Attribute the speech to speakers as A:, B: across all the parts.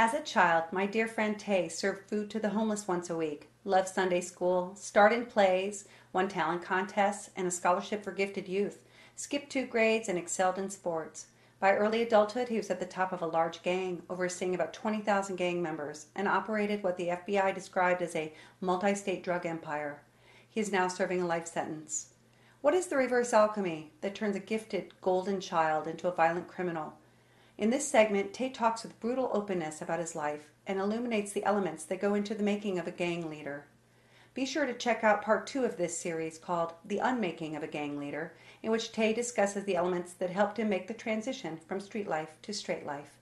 A: As a child, my dear friend Tay served food to the homeless once a week, loved Sunday school, starred in plays, won talent contests and a scholarship for gifted youth, skipped 2 grades, and excelled in sports. By early adulthood, he was at the top of a large gang, overseeing about 20,000 gang members, and operated what the FBI described as a multi-state drug empire. He is now serving a life sentence. What is the reverse alchemy that turns a gifted golden child into a violent criminal? In this segment, Tate talks with brutal openness about his life and illuminates the elements that go into the making of a gang leader. Be sure to check out part 2 of this series called The Unmaking of a Gang Leader, in which Tay discusses the elements that helped him make the transition from street life to straight life.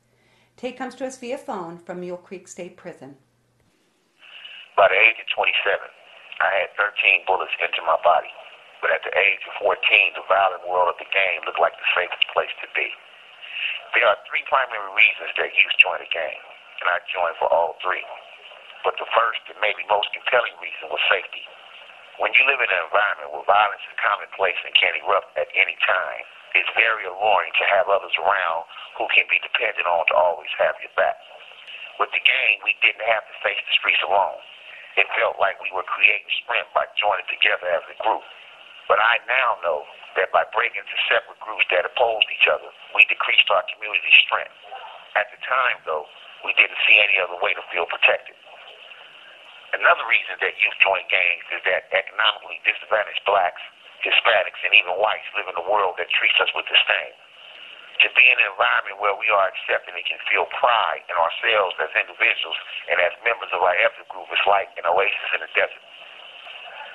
A: Tate comes to us via phone from Mule Creek State Prison.
B: By the age of 27, I had 13 bullets into my body. But at the age of 14, the violent world of the gang looked like the safest place to be. There are 3 primary reasons that youth join a gang, and I joined for all 3. But the first and maybe most compelling reason was safety. When you live in an environment where violence is commonplace and can erupt at any time, it's very alluring to have others around who can be depended on to always have your back. With the gang, we didn't have to face the streets alone. It felt like we were creating strength by joining together as a group. But I now know that by breaking into separate groups that opposed each other, we decreased our community's strength. At the time, though, we didn't see any other way to feel protected. Another reason that youth join gangs is that economically disadvantaged blacks, Hispanics, and even whites live in a world that treats us with disdain. To be in an environment where we are accepted and can feel pride in ourselves as individuals and as members of our ethnic group is like an oasis in the desert.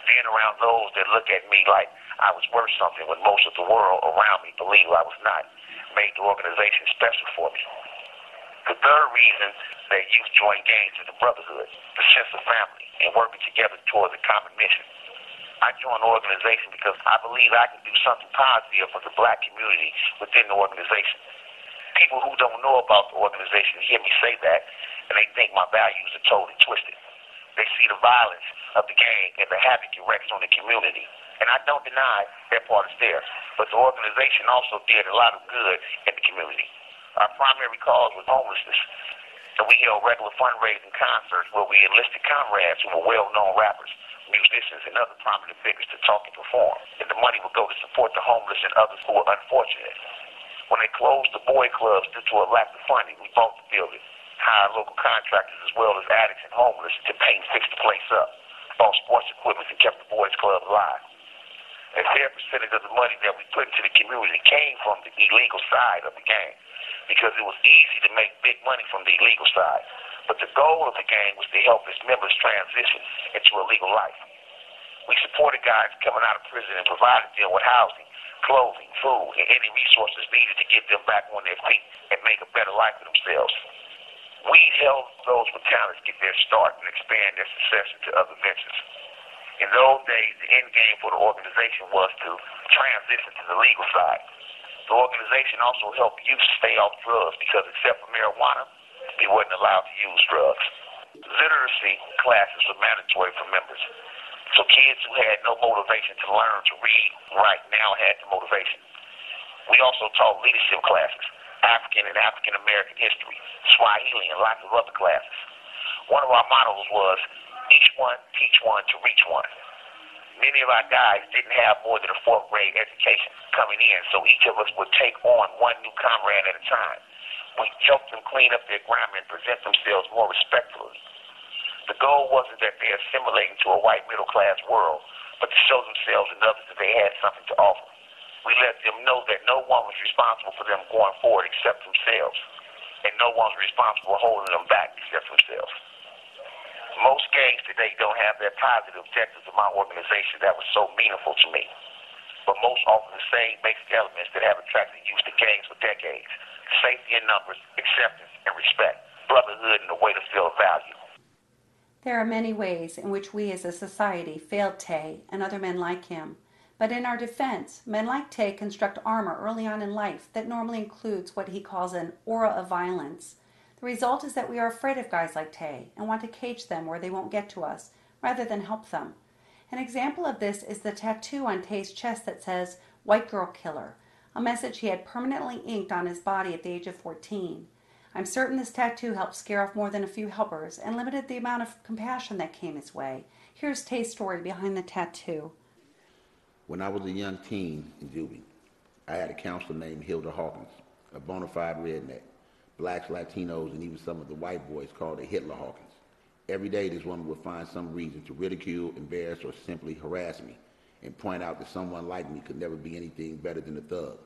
B: Being around those that look at me like I was worth something when most of the world around me believed I was not made the organization special for me. The third reason that youth join gangs is the brotherhood, the sense of family, and working together towards a common mission. I joined the organization because I believe I can do something positive for the black community within the organization. People who don't know about the organization hear me say that, and they think my values are totally twisted. They see the violence of the gang and the havoc it wreaks on the community. And I don't deny that part is there. But the organization also did a lot of good in the community. Our primary cause was homelessness. And we held regular fundraising concerts where we enlisted comrades who were well-known rappers, musicians, and other prominent figures to talk and perform. And the money would go to support the homeless and others who were unfortunate. When they closed the boy clubs due to a lack of funding, we bought the building, hired local contractors as well as addicts and homeless to paint and fix the place up, bought sports equipment and kept the boys' club alive. A fair percentage of the money that we put into the community came from the illegal side of the gang because it was easy to make big money from the illegal side. But the goal of the gang was to help its members transition into a legal life. We supported guys coming out of prison and provided them with housing, clothing, food, and any resources needed to get them back on their feet and make a better life for themselves. We helped those with talents get their start and expand their success into other ventures. In those days, the end game for the organization was to transition to the legal side. The organization also helped youth stay off drugs because except for marijuana, they weren't allowed to use drugs. Literacy classes were mandatory for members. So kids who had no motivation to learn to read right now had the motivation. We also taught leadership classes, African and African American history, Swahili, and lots of other classes. One of our mottos was, each one, teach one to reach one. Many of our guys didn't have more than a 4th grade education coming in, so each of us would take on one new comrade at a time. We helped them clean up their grammar and present themselves more respectfully. The goal wasn't that they assimilate into a white middle-class world, but to show themselves and others that they had something to offer. We let them know that no one was responsible for them going forward except themselves, and no one's responsible for holding them back except themselves. Most gangs today don't have that positive objectives of my organization that was so meaningful to me. But most offer the same basic elements that have attracted youth to gangs for decades. Safety in numbers, acceptance and respect, brotherhood and a way to feel value.
A: There are many ways in which we as a society failed Tay and other men like him. But in our defense, men like Tay construct armor early on in life that normally includes what he calls an aura of violence. The result is that we are afraid of guys like Tay and want to cage them where they won't get to us, rather than help them. An example of this is the tattoo on Tay's chest that says, "White Girl Killer," a message he had permanently inked on his body at the age of 14. I'm certain this tattoo helped scare off more than a few helpers and limited the amount of compassion that came his way. Here's Tay's story behind the tattoo.
C: When I was a young teen in juvie, I had a counselor named Hilda Hawkins, a bona fide redneck. Blacks, Latinos, and even some of the white boys called her Hitler Hawkins. Every day this woman would find some reason to ridicule, embarrass, or simply harass me and point out that someone like me could never be anything better than a thug.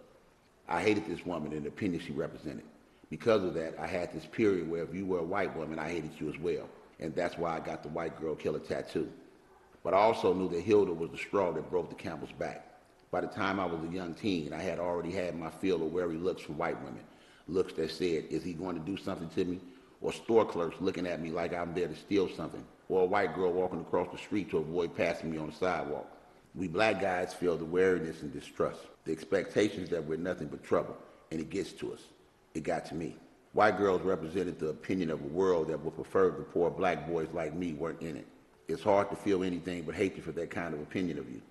C: I hated this woman and the opinion she represented. Because of that, I had this period where if you were a white woman, I hated you as well. And that's why I got the white girl killer tattoo. But I also knew that Hilda was the straw that broke the camel's back. By the time I was a young teen, I had already had my fill of wary looks from white women. Looks that said, is he going to do something to me? Or store clerks looking at me like I'm there to steal something. Or a white girl walking across the street to avoid passing me on the sidewalk. We black guys feel the wariness and distrust. The expectations that we're nothing but trouble. And it gets to us. It got to me. White girls represented the opinion of a world that would prefer the poor black boys like me weren't in it. It's hard to feel anything but hatred for that kind of opinion of you.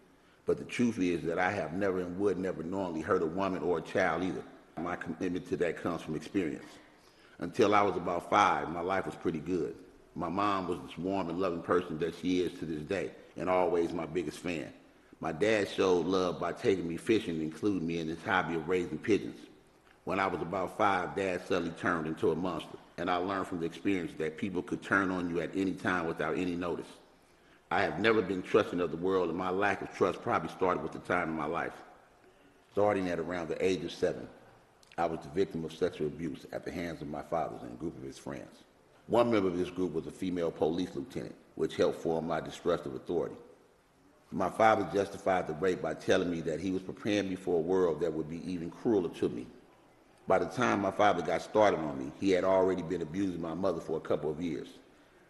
C: But the truth is that I have never and would never knowingly hurt a woman or a child either. My commitment to that comes from experience. Until I was about 5, my life was pretty good. My mom was this warm and loving person that she is to this day, and always my biggest fan. My dad showed love by taking me fishing and including me in his hobby of raising pigeons. When I was about 5, Dad suddenly turned into a monster, and I learned from the experience that people could turn on you at any time without any notice. I have never been trusting of the world, and my lack of trust probably started with the time in my life. Starting at around the age of 7, I was the victim of sexual abuse at the hands of my father and a group of his friends. One member of this group was a female police lieutenant, which helped form my distrust of authority. My father justified the rape by telling me that he was preparing me for a world that would be even crueler to me. By the time my father got started on me, he had already been abusing my mother for a couple of years.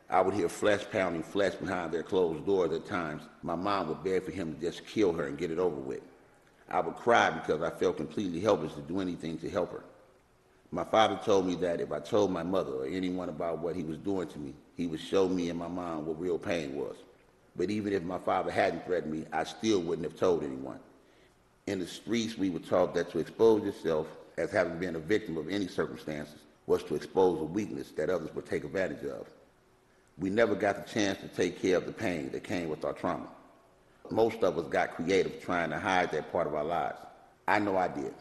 C: I would hear flesh pounding flesh behind their closed doors at times. My mom would beg for him to just kill her and get it over with. I would cry because I felt completely helpless to do anything to help her. My father told me that if I told my mother or anyone about what he was doing to me, he would show me and my mom what real pain was. But even if my father hadn't threatened me, I still wouldn't have told anyone. In the streets, we were taught that to expose yourself as having been a victim of any circumstances was to expose a weakness that others would take advantage of. We never got the chance to take care of the pain that came with our trauma. Most of us got creative trying to hide that part of our lives. I know I did.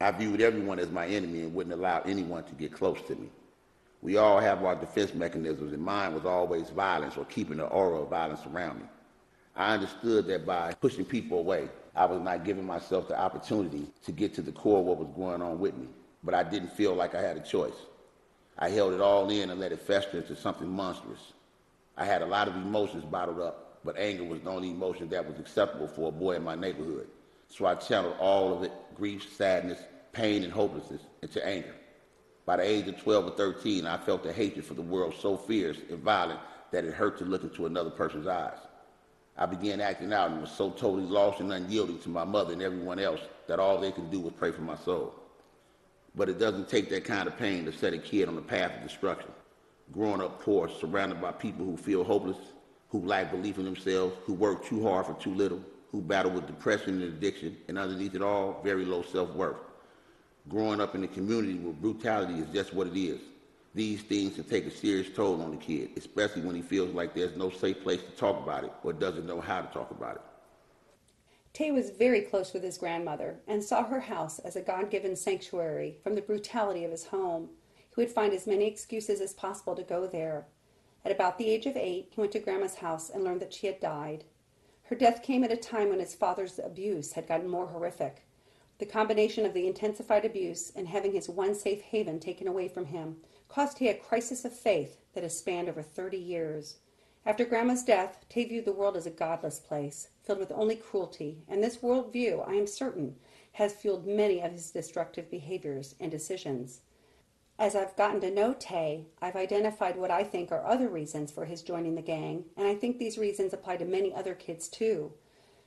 C: I viewed everyone as my enemy and wouldn't allow anyone to get close to me. We all have our defense mechanisms, and mine was always violence or keeping an aura of violence around me. I understood that by pushing people away, I was not giving myself the opportunity to get to the core of what was going on with me, but I didn't feel like I had a choice. I held it all in and let it fester into something monstrous. I had a lot of emotions bottled up, but anger was the only emotion that was acceptable for a boy in my neighborhood. So I channeled all of it, grief, sadness, pain, and hopelessness, into anger. By the age of 12 or 13, I felt a hatred for the world so fierce and violent that it hurt to look into another person's eyes. I began acting out and was so totally lost and unyielding to my mother and everyone else that all they could do was pray for my soul. But it doesn't take that kind of pain to set a kid on the path of destruction. Growing up poor, surrounded by people who feel hopeless, who lack belief in themselves, who work too hard for too little, who battle with depression and addiction, and underneath it all, very low self-worth. Growing up in a community where brutality is just what it is. These things can take a serious toll on the kid, especially when he feels like there's no safe place to talk about it or doesn't know how to talk about it.
A: Tay was very close with his grandmother and saw her house as a God-given sanctuary from the brutality of his home. He would find as many excuses as possible to go there. At about the age of 8, he went to Grandma's house and learned that she had died. Her death came at a time when his father's abuse had gotten more horrific. The combination of the intensified abuse and having his one safe haven taken away from him caused Tay a crisis of faith that has spanned over 30 years. After Grandma's death, Tay viewed the world as a godless place, filled with only cruelty, and this worldview, I am certain, has fueled many of his destructive behaviors and decisions. As I've gotten to know Tay, I've identified what I think are other reasons for his joining the gang, and I think these reasons apply to many other kids too.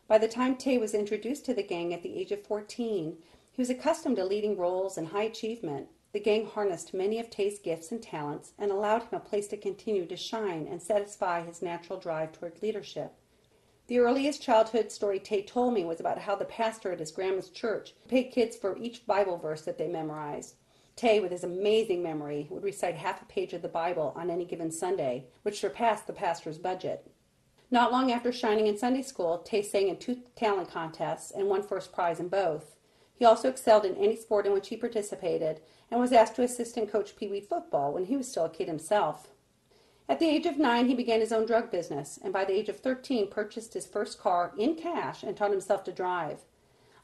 A: By the time Tay was introduced to the gang at the age of 14, he was accustomed to leading roles and high achievement. The gang harnessed many of Tay's gifts and talents and allowed him a place to continue to shine and satisfy his natural drive toward leadership. The earliest childhood story Tay told me was about how the pastor at his grandma's church paid kids for each Bible verse that they memorized. Tay, with his amazing memory, would recite half a page of the Bible on any given Sunday, which surpassed the pastor's budget. Not long after shining in Sunday school, Tay sang in 2 talent contests and won first prize in both. He also excelled in any sport in which he participated and was asked to assist and coach Pee Wee football when he was still a kid himself. At the age of 9, he began his own drug business, and by the age of 13 purchased his first car in cash and taught himself to drive.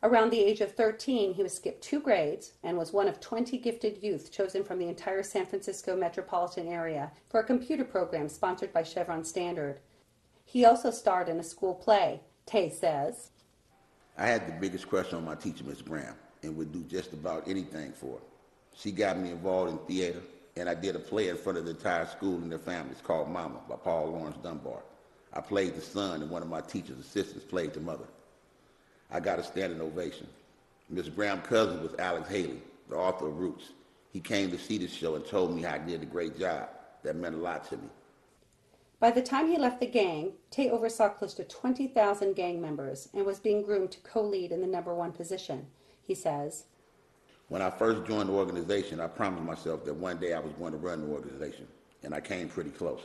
A: Around the age of 13, he was skipped 2 grades and was one of 20 gifted youth chosen from the entire San Francisco metropolitan area for a computer program sponsored by Chevron Standard. He also starred in a school play. Tay says,
C: I had the biggest crush on my teacher, Miss Graham, and would do just about anything for her. She got me involved in theater, and I did a play in front of the entire school and their families called Mama by Paul Lawrence Dunbar. I played the son, and one of my teacher's assistants played the mother. I got a standing ovation. Miss Graham's cousin was Alex Haley, the author of Roots. He came to see the show and told me I did a great job. That meant a lot to me.
A: By the time he left the gang, Tay oversaw close to 20,000 gang members and was being groomed to co-lead in the #1 position. He says,
C: When I first joined the organization, I promised myself that one day I was going to run the organization, and I came pretty close.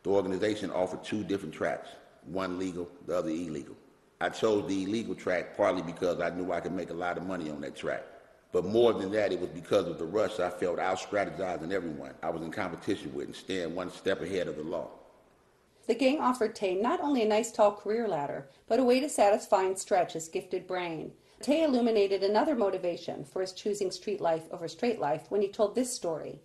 C: The organization offered 2 different tracks, one legal, the other illegal. I chose the illegal track partly because I knew I could make a lot of money on that track. But more than that, it was because of the rush I felt out-strategizing everyone I was in competition with and staying one step ahead of the law.
A: the gang offered Tay not only a nice tall career ladder, but a way to satisfy and stretch his gifted brain. Tay illuminated another motivation for his choosing street life over straight life when he told this story.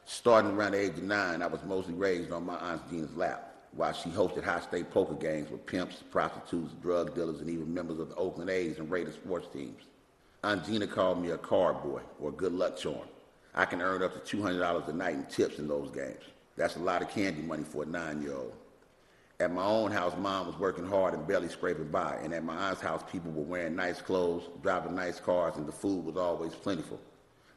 C: Starting around the age of 9, I was mostly raised on my Aunt Gina's lap, while she hosted high-stakes poker games with pimps, prostitutes, drug dealers, and even members of the Oakland A's and Raiders sports teams. Aunt Gina called me a card boy, or a good luck charm. I can earn up to $200 a night in tips in those games. That's a lot of candy money for a 9-year-old. At my own house, Mom was working hard and barely scraping by, and at my aunt's house, people were wearing nice clothes, driving nice cars, and the food was always plentiful.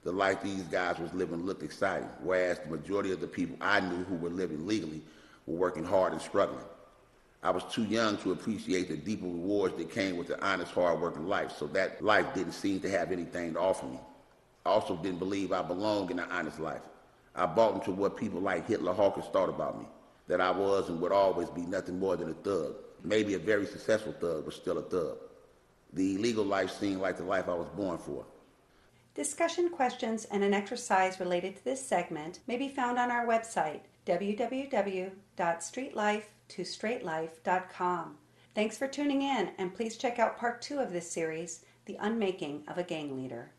C: The life these guys was living looked exciting, whereas the majority of the people I knew who were living legally were working hard and struggling. I was too young to appreciate the deeper rewards that came with the honest, hard-working life, so that life didn't seem to have anything to offer me. I also didn't believe I belonged in an honest life. I bought into what people like Hitler Hawkins thought about me, that I was and would always be nothing more than a thug. Maybe a very successful thug, but still a thug. The illegal life seemed like the life I was born for.
A: Discussion questions and an exercise related to this segment may be found on our website, www.streetlife2straightlife.com. Thanks for tuning in, and please check out part 2 of this series, The Unmaking of a Gang Leader.